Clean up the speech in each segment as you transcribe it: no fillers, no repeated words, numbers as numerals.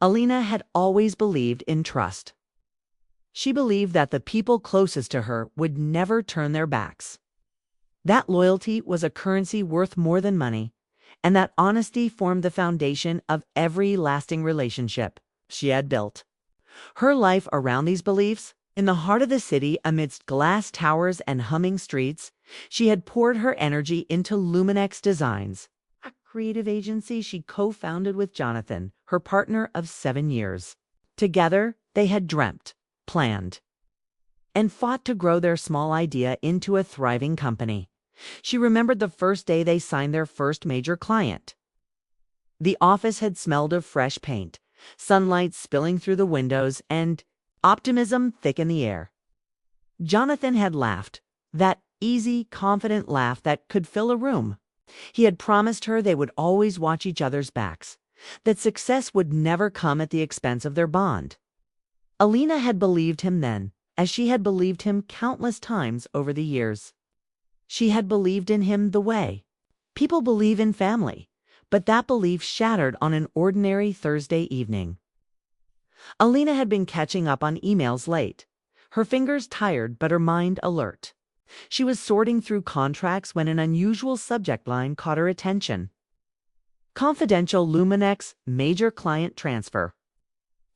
Alina had always believed in trust. She believed that the people closest to her would never turn their backs. That loyalty was a currency worth more than money, and that honesty formed the foundation of every lasting relationship she had built. Her life around these beliefs, in the heart of the city amidst glass towers and humming streets, she had poured her energy into Luminex Designs, a creative agency she co-founded with Jonathan, her partner of 7 years. Together, they had dreamt, planned, and fought to grow their small idea into a thriving company. She remembered the first day they signed their first major client. The office had smelled of fresh paint, sunlight spilling through the windows, and optimism thick in the air. Jonathan had laughed, that easy, confident laugh that could fill a room. He had promised her they would always watch each other's backs, that success would never come at the expense of their bond. Alina had believed him then, as she had believed him countless times over the years. She had believed in him the way people believe in family, but that belief shattered on an ordinary Thursday evening. Alina had been catching up on emails late, her fingers tired but her mind alert. She was sorting through contracts when an unusual subject line caught her attention. Confidential Luminex major client transfer.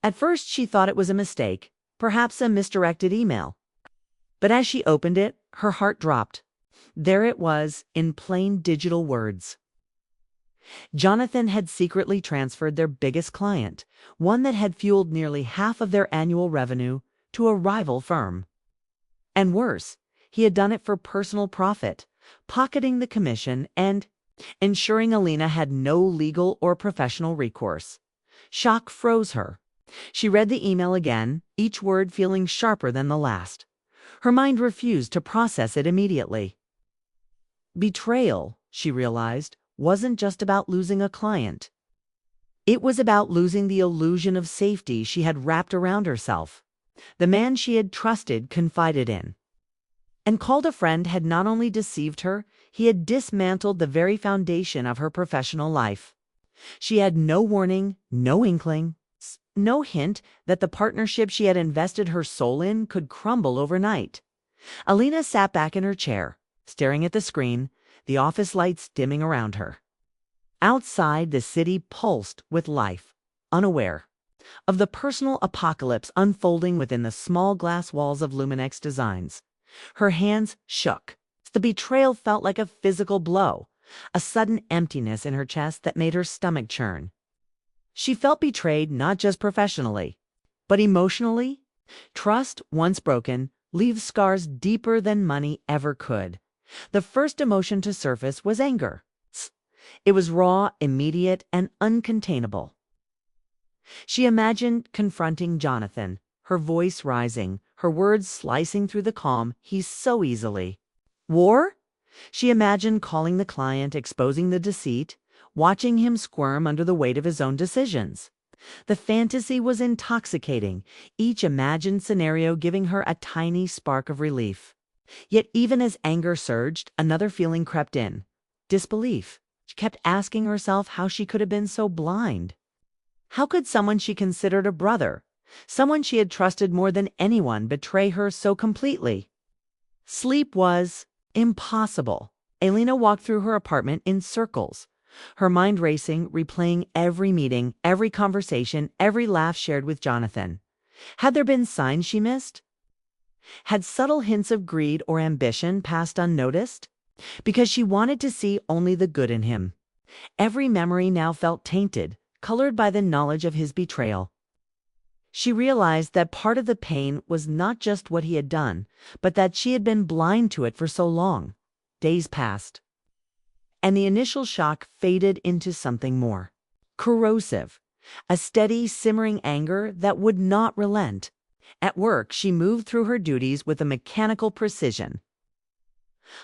At first she thought it was a mistake, perhaps a misdirected email. But as she opened it, her heart dropped. There it was, in plain digital words. Jonathan had secretly transferred their biggest client, one that had fueled nearly half of their annual revenue, to a rival firm. And worse, he had done it for personal profit, pocketing the commission and ensuring Alina had no legal or professional recourse. Shock froze her. She read the email again, each word feeling sharper than the last. Her mind refused to process it immediately. Betrayal, she realized, wasn't just about losing a client. It was about losing the illusion of safety she had wrapped around herself. The man she had trusted, confided in, and called a friend had not only deceived her, he had dismantled the very foundation of her professional life. She had no warning, no inkling, no hint that the partnership she had invested her soul in could crumble overnight. Alina sat back in her chair, staring at the screen, the office lights dimming around her. Outside, the city pulsed with life, unaware of the personal apocalypse unfolding within the small glass walls of Luminex Designs. Her hands shook. The betrayal felt like a physical blow, a sudden emptiness in her chest that made her stomach churn. She felt betrayed not just professionally, but emotionally. Trust, once broken, leaves scars deeper than money ever could. The first emotion to surface was anger. It was raw, immediate, and uncontainable. She imagined confronting Jonathan, her voice rising, her words slicing through the calm he so easily. War? She imagined calling the client, exposing the deceit, watching him squirm under the weight of his own decisions. The fantasy was intoxicating, each imagined scenario giving her a tiny spark of relief. Yet even as anger surged, another feeling crept in. Disbelief. She kept asking herself how she could have been so blind. How could someone she considered a brother, someone she had trusted more than anyone, betray her so completely? Sleep was impossible. Alina walked through her apartment in circles, her mind racing, replaying every meeting, every conversation, every laugh shared with Jonathan. Had there been signs she missed? Had subtle hints of greed or ambition passed unnoticed? Because she wanted to see only the good in him. Every memory now felt tainted, colored by the knowledge of his betrayal. She realized that part of the pain was not just what he had done, but that she had been blind to it for so long. Days passed, and the initial shock faded into something more corrosive, a steady, simmering anger that would not relent. At work, she moved through her duties with a mechanical precision,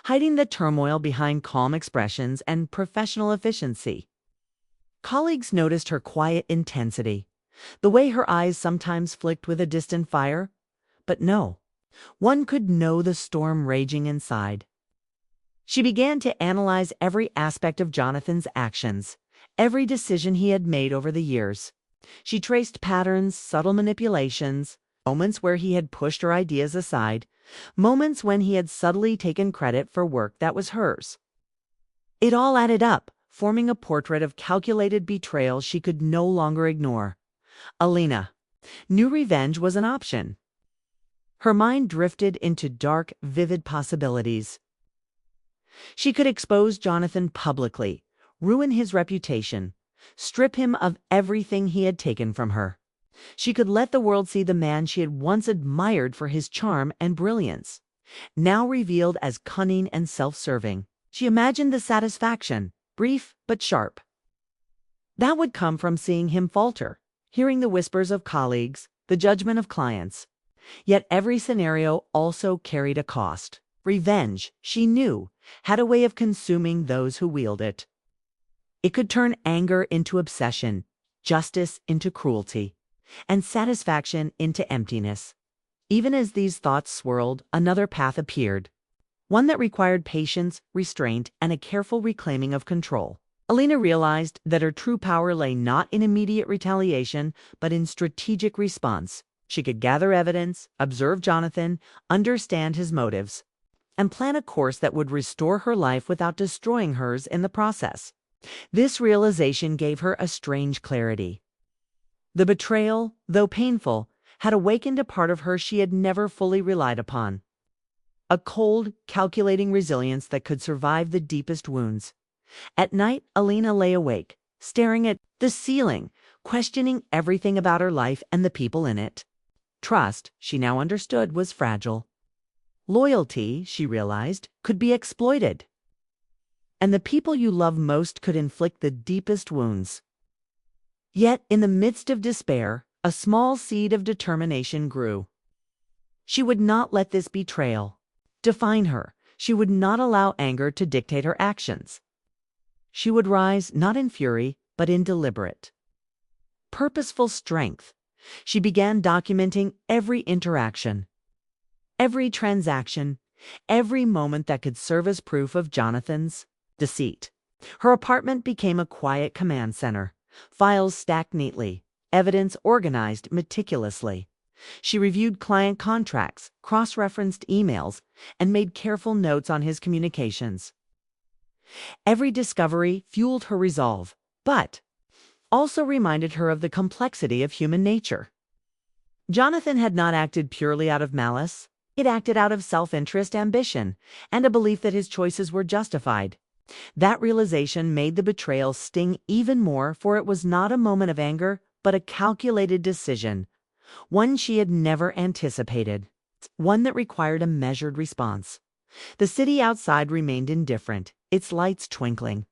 hiding the turmoil behind calm expressions and professional efficiency. Colleagues noticed her quiet intensity, the way her eyes sometimes flicked with a distant fire. But no, one could know the storm raging inside. She began to analyze every aspect of Jonathan's actions, every decision he had made over the years. She traced patterns, subtle manipulations, moments where he had pushed her ideas aside, moments when he had subtly taken credit for work that was hers. It all added up, forming a portrait of calculated betrayal she could no longer ignore. Alina knew revenge was an option. Her mind drifted into dark, vivid possibilities. She could expose Jonathan publicly, ruin his reputation, strip him of everything he had taken from her. She could let the world see the man she had once admired for his charm and brilliance, now revealed as cunning and self-serving. She imagined the satisfaction, brief but sharp, that would come from seeing him falter, hearing the whispers of colleagues, the judgment of clients. Yet every scenario also carried a cost. Revenge, she knew, had a way of consuming those who wield it. It could turn anger into obsession, justice into cruelty, and satisfaction into emptiness. Even as these thoughts swirled, another path appeared, one that required patience, restraint, and a careful reclaiming of control. Alina realized that her true power lay not in immediate retaliation, but in strategic response. She could gather evidence, observe Jonathan, understand his motives, and plan a course that would restore her life without destroying hers in the process. This realization gave her a strange clarity. The betrayal, though painful, had awakened a part of her she had never fully relied upon. A cold, calculating resilience that could survive the deepest wounds. At night, Alina lay awake, staring at the ceiling, questioning everything about her life and the people in it. Trust, she now understood, was fragile. Loyalty, she realized, could be exploited. And the people you love most could inflict the deepest wounds. Yet, in the midst of despair, a small seed of determination grew. She would not let this betrayal define her. She would not allow anger to dictate her actions. She would rise not in fury, but in deliberate, purposeful strength. She began documenting every interaction, every transaction, every moment that could serve as proof of Jonathan's deceit. Her apartment became a quiet command center, files stacked neatly, evidence organized meticulously. She reviewed client contracts, cross-referenced emails, and made careful notes on his communications. Every discovery fueled her resolve, but also reminded her of the complexity of human nature. Jonathan had not acted purely out of malice. It acted out of self-interest, ambition, and a belief that his choices were justified. That realization made the betrayal sting even more, for it was not a moment of anger, but a calculated decision, one she had never anticipated, one that required a measured response. The city outside remained indifferent, its lights twinkling,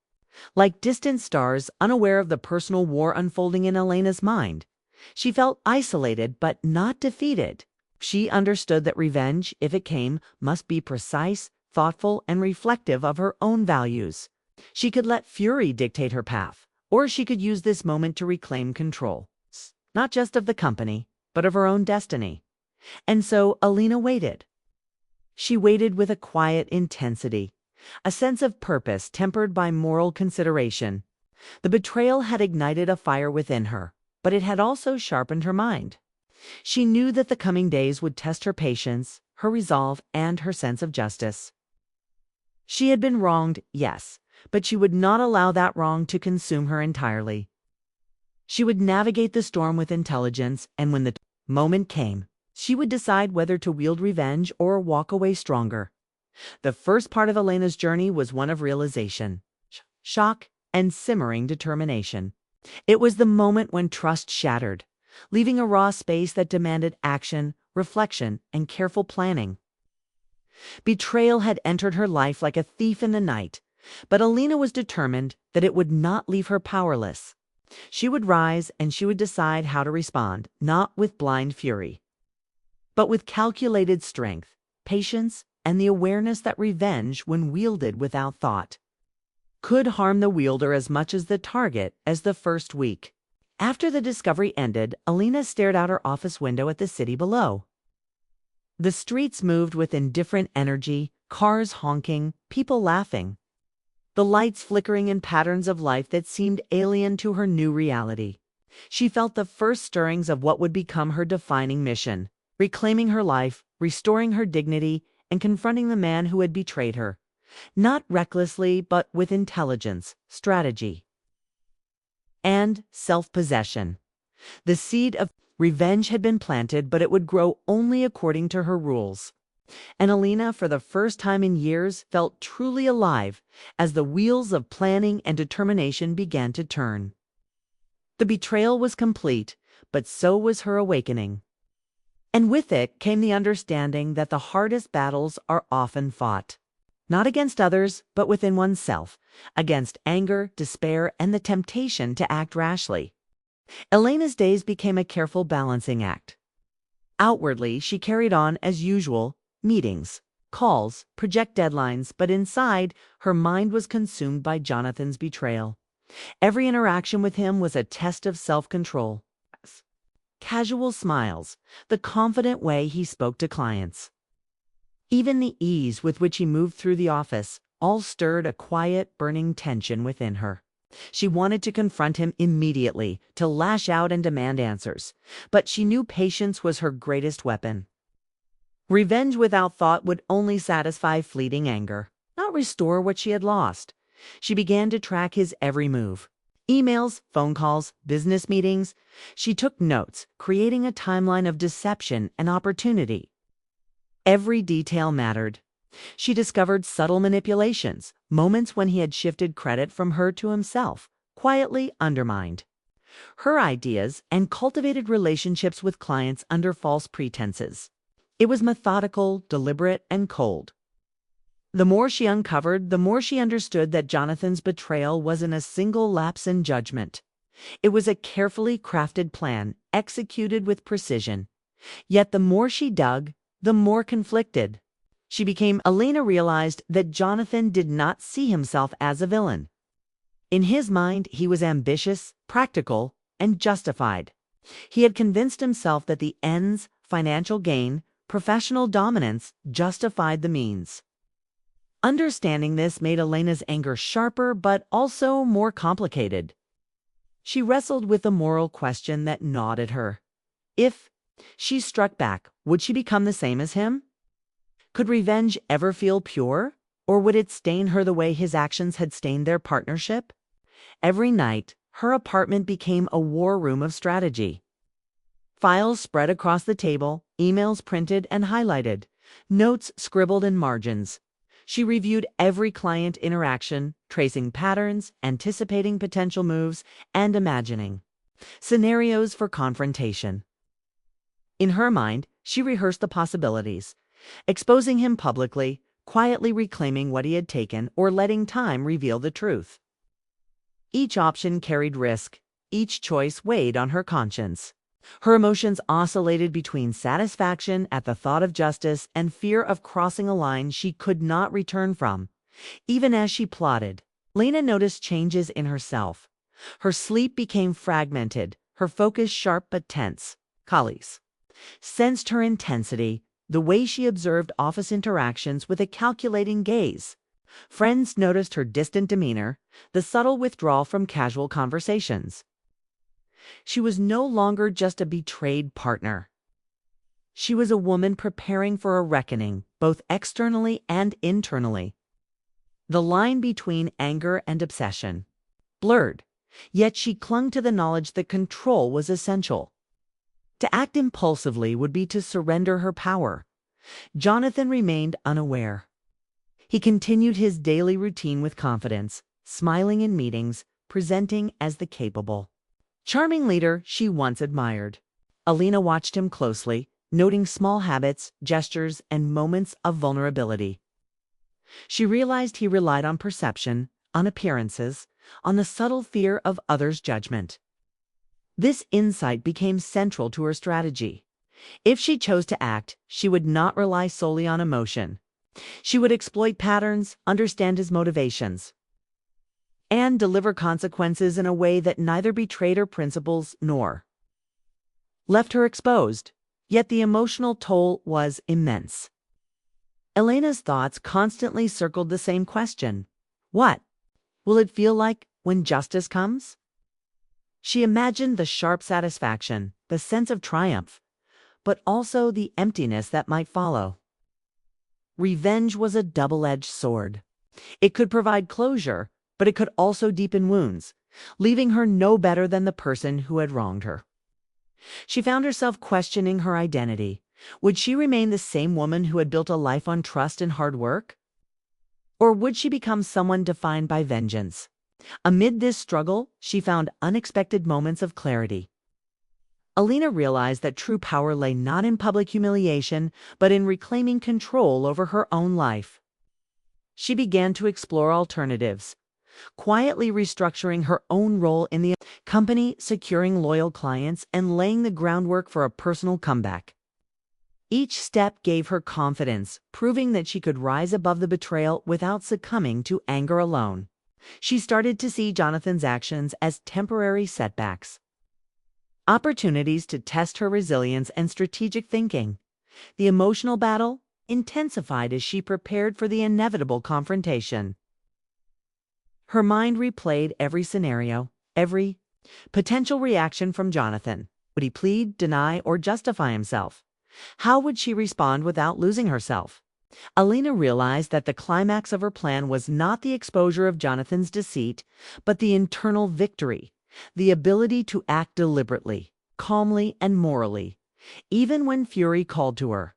like distant stars, unaware of the personal war unfolding in Alina's mind. She felt isolated, but not defeated. She understood that revenge, if it came, must be precise, thoughtful, and reflective of her own values. She could let fury dictate her path, or she could use this moment to reclaim control, not just of the company, but of her own destiny. And so Alina waited. She waited with a quiet intensity, a sense of purpose tempered by moral consideration. The betrayal had ignited a fire within her, but it had also sharpened her mind. She knew that the coming days would test her patience, her resolve, and her sense of justice. She had been wronged, yes, but she would not allow that wrong to consume her entirely. She would navigate the storm with intelligence, and when the moment came, she would decide whether to wield revenge or walk away stronger. The first part of Alina's journey was one of realization, shock, and simmering determination. It was the moment when trust shattered, leaving a raw space that demanded action, reflection, and careful planning. Betrayal had entered her life like a thief in the night, but Alina was determined that it would not leave her powerless. She would rise, and she would decide how to respond, not with blind fury, but with calculated strength, patience, and the awareness that revenge, when wielded without thought, could harm the wielder as much as the target as the first week. After the discovery ended, Alina stared out her office window at the city below. The streets moved with indifferent energy, cars honking, people laughing, the lights flickering in patterns of life that seemed alien to her new reality. She felt the first stirrings of what would become her defining mission, reclaiming her life, restoring her dignity, and confronting the man who had betrayed her. Not recklessly, but with intelligence, strategy, and self-possession. The seed of revenge had been planted, but it would grow only according to her rules. And Alina, for the first time in years, felt truly alive as the wheels of planning and determination began to turn. The betrayal was complete, but so was her awakening. And with it came the understanding that the hardest battles are often fought, not against others, but within oneself, against anger, despair, and the temptation to act rashly. Elena's days became a careful balancing act. Outwardly, she carried on as usual, meetings, calls, project deadlines, but inside, her mind was consumed by Jonathan's betrayal. Every interaction with him was a test of self-control. Casual smiles, the confident way he spoke to clients, even the ease with which he moved through the office, all stirred a quiet, burning tension within her. She wanted to confront him immediately, to lash out and demand answers, but she knew patience was her greatest weapon. Revenge without thought would only satisfy fleeting anger, not restore what she had lost. She began to track his every move. Emails, phone calls, business meetings. She took notes, creating a timeline of deception and opportunity. Every detail mattered. She discovered subtle manipulations, moments when he had shifted credit from her to himself, quietly undermined her ideas, and cultivated relationships with clients under false pretenses. It was methodical, deliberate, and cold. The more she uncovered, the more she understood that Jonathan's betrayal wasn't a single lapse in judgment. It was a carefully crafted plan, executed with precision. Yet the more she dug, the more conflicted she became. Alina realized that Jonathan did not see himself as a villain. In his mind, he was ambitious, practical, and justified. He had convinced himself that the ends, financial gain, professional dominance, justified the means. Understanding this made Elena's anger sharper but also more complicated. She wrestled with the moral question that gnawed at her. If she struck back, would she become the same as him? Could revenge ever feel pure, or would it stain her the way his actions had stained their partnership? Every night, her apartment became a war room of strategy. Files spread across the table, emails printed and highlighted, notes scribbled in margins. She reviewed every client interaction, tracing patterns, anticipating potential moves, and imagining scenarios for confrontation. In her mind, she rehearsed the possibilities, exposing him publicly, quietly reclaiming what he had taken, or letting time reveal the truth. Each option carried risk, each choice weighed on her conscience. Her emotions oscillated between satisfaction at the thought of justice and fear of crossing a line she could not return from. Even as she plotted, Lena noticed changes in herself. Her sleep became fragmented, her focus sharp but tense. Colleagues sensed her intensity, the way she observed office interactions with a calculating gaze. Friends noticed her distant demeanor, the subtle withdrawal from casual conversations. She was no longer just a betrayed partner. She was a woman preparing for a reckoning, both externally and internally. The line between anger and obsession blurred, yet she clung to the knowledge that control was essential. To act impulsively would be to surrender her power. Jonathan remained unaware. He continued his daily routine with confidence, smiling in meetings, presenting as the capable, charming leader she once admired. Alina watched him closely, noting small habits, gestures, and moments of vulnerability. She realized he relied on perception, on appearances, on the subtle fear of others' judgment. This insight became central to her strategy. If she chose to act, she would not rely solely on emotion. She would exploit patterns, understand his motivations, and deliver consequences in a way that neither betrayed her principles nor left her exposed. Yet the emotional toll was immense. Elena's thoughts constantly circled the same question. What will it feel like when justice comes? She imagined the sharp satisfaction, the sense of triumph, but also the emptiness that might follow. Revenge was a double-edged sword. It could provide closure, but it could also deepen wounds, leaving her no better than the person who had wronged her. She found herself questioning her identity. Would she remain the same woman who had built a life on trust and hard work? Or would she become someone defined by vengeance? Amid this struggle, she found unexpected moments of clarity. Alina realized that true power lay not in public humiliation, but in reclaiming control over her own life. She began to explore alternatives, quietly restructuring her own role in the company, securing loyal clients, and laying the groundwork for a personal comeback. Each step gave her confidence, proving that she could rise above the betrayal without succumbing to anger alone. She started to see Jonathan's actions as temporary setbacks, opportunities to test her resilience and strategic thinking. The emotional battle intensified as she prepared for the inevitable confrontation. Her mind replayed every scenario, every potential reaction from Jonathan. Would he plead, deny, or justify himself? How would she respond without losing herself? Alina realized that the climax of her plan was not the exposure of Jonathan's deceit, but the internal victory, the ability to act deliberately, calmly, and morally, even when fury called to her.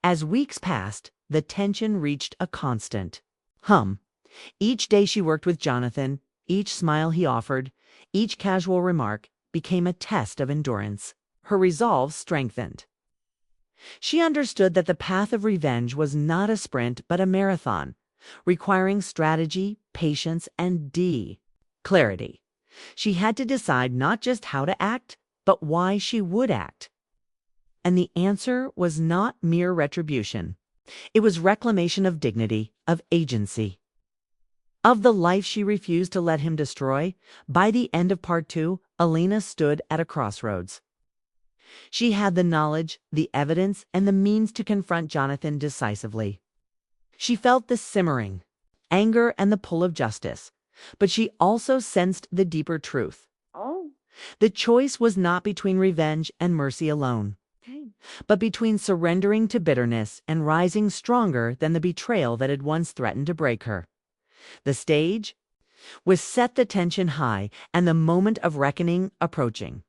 As weeks passed, the tension reached a constant hum. Each day she worked with Jonathan, each smile he offered, each casual remark became a test of endurance. Her resolve strengthened. She understood that the path of revenge was not a sprint but a marathon, requiring strategy, patience, and clarity. She had to decide not just how to act, but why she would act. And the answer was not mere retribution. It was reclamation of dignity, of agency, of the life she refused to let him destroy. By the end of part 2, Alina stood at a crossroads. She had the knowledge, the evidence, and the means to confront Jonathan decisively. She felt the simmering anger and the pull of justice, but she also sensed the deeper truth. The choice was not between revenge and mercy alone, but between surrendering to bitterness and rising stronger than the betrayal that had once threatened to break her. The stage was set, the tension high, and the moment of reckoning approaching.